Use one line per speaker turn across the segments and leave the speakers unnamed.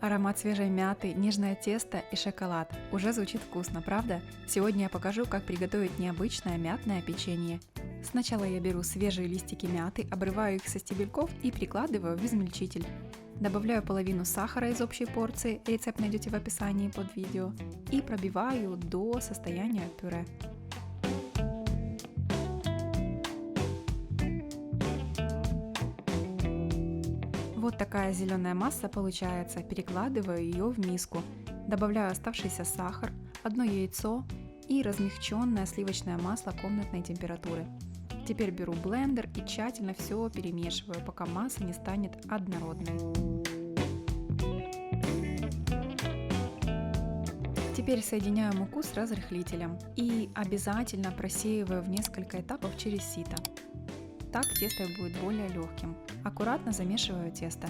Аромат свежей мяты, нежное тесто и шоколад. Уже звучит вкусно, правда? Сегодня я покажу, как приготовить необычное мятное печенье. Сначала я беру свежие листики мяты, обрываю их со стебельков и прикладываю в измельчитель. Добавляю половину сахара из общей порции, рецепт найдете в описании под видео, и пробиваю до состояния пюре. Вот такая зеленая масса получается, перекладываю ее в миску, добавляю оставшийся сахар, одно яйцо и размягченное сливочное масло комнатной температуры. Теперь беру блендер и тщательно все перемешиваю, пока масса не станет однородной. Теперь соединяю муку с разрыхлителем и обязательно просеиваю в несколько этапов через сито. Так тесто будет более легким. Аккуратно замешиваю тесто.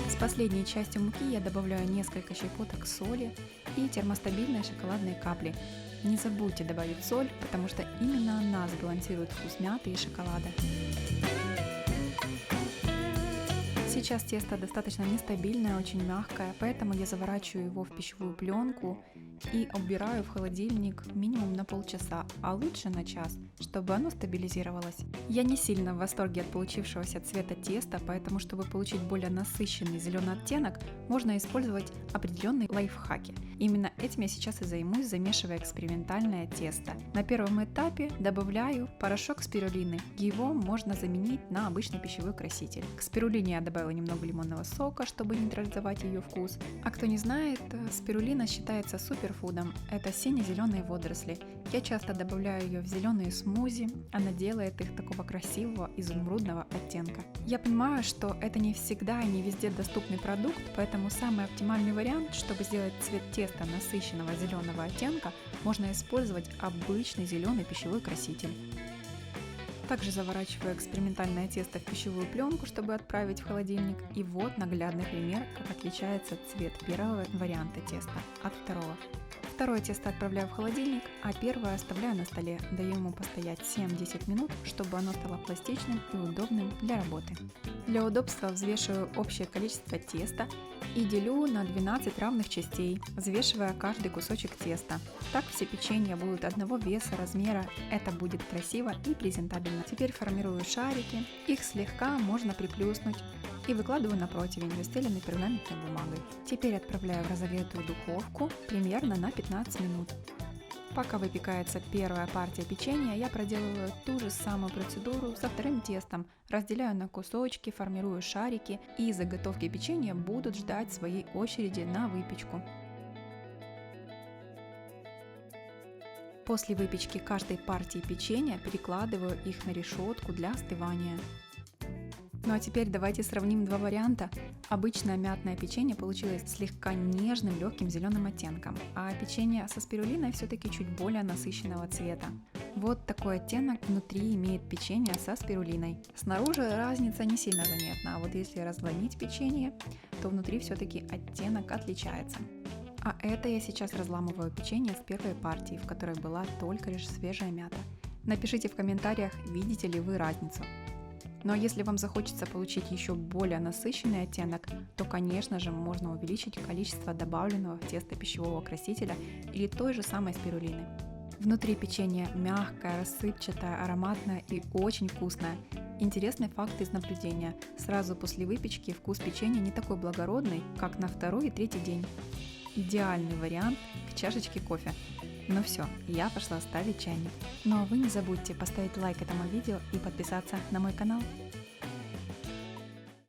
С последней частью муки я добавляю несколько щепоток соли и термостабильные шоколадные капли. Не забудьте добавить соль, потому что именно она сбалансирует вкус мяты и шоколада. Сейчас тесто достаточно нестабильное, очень мягкое, поэтому я заворачиваю его в пищевую пленку и убираю в холодильник минимум на полчаса, а лучше на час, чтобы оно стабилизировалось. Я не сильно в восторге от получившегося цвета теста, поэтому, чтобы получить более насыщенный зеленый оттенок, можно использовать определенные лайфхаки. Именно этим я сейчас и займусь, замешивая экспериментальное тесто. На первом этапе добавляю порошок спирулины. Его можно заменить на обычный пищевой краситель. К спирулине я добавила немного лимонного сока, чтобы нейтрализовать ее вкус. А кто не знает, спирулина считается суперфудом. Это сине-зеленые водоросли. Я часто добавляю ее в зеленые смузи, она делает их такого красивого изумрудного оттенка. Я понимаю, что это не всегда и не везде доступный продукт, поэтому самый оптимальный вариант, чтобы сделать цвет теста насыщенного зеленого оттенка, можно использовать обычный зеленый пищевой краситель. Также заворачиваю экспериментальное тесто в пищевую пленку, чтобы отправить в холодильник. И вот наглядный пример, как отличается цвет первого варианта теста от второго. Второе тесто отправляю в холодильник, а первое оставляю на столе. Даю ему постоять 7-10 минут, чтобы оно стало пластичным и удобным для работы. Для удобства взвешиваю общее количество теста и делю на 12 равных частей, взвешивая каждый кусочек теста. Так все печенья будут одного веса, размера, это будет красиво и презентабельно. Теперь формирую шарики, их слегка можно приплюснуть и выкладываю на противень, застеленный пергаментной бумагой. Теперь отправляю в разогретую духовку примерно на 15 минут. Пока выпекается первая партия печенья, я проделываю ту же самую процедуру со вторым тестом, разделяю на кусочки, формирую шарики, и заготовки печенья будут ждать своей очереди на выпечку. После выпечки каждой партии печенья перекладываю их на решетку для остывания. Ну а теперь давайте сравним два варианта. Обычное мятное печенье получилось слегка нежным, легким зеленым оттенком, а печенье со спирулиной все-таки чуть более насыщенного цвета. Вот такой оттенок внутри имеет печенье со спирулиной. Снаружи разница не сильно заметна, а вот если разломить печенье, то внутри все-таки оттенок отличается. А это я сейчас разламываю печенье в первой партии, в которой была только лишь свежая мята. Напишите в комментариях, видите ли вы разницу. Ну а если вам захочется получить еще более насыщенный оттенок, то, конечно же, можно увеличить количество добавленного в тесто пищевого красителя или той же самой спирулины. Внутри печенье мягкое, рассыпчатое, ароматное и очень вкусное. Интересный факт из наблюдения. Сразу после выпечки вкус печенья не такой благородный, как на второй и третий день. Идеальный вариант к чашечке кофе. Ну все, я пошла ставить чайник. Ну а вы не забудьте поставить лайк этому видео и подписаться на мой канал.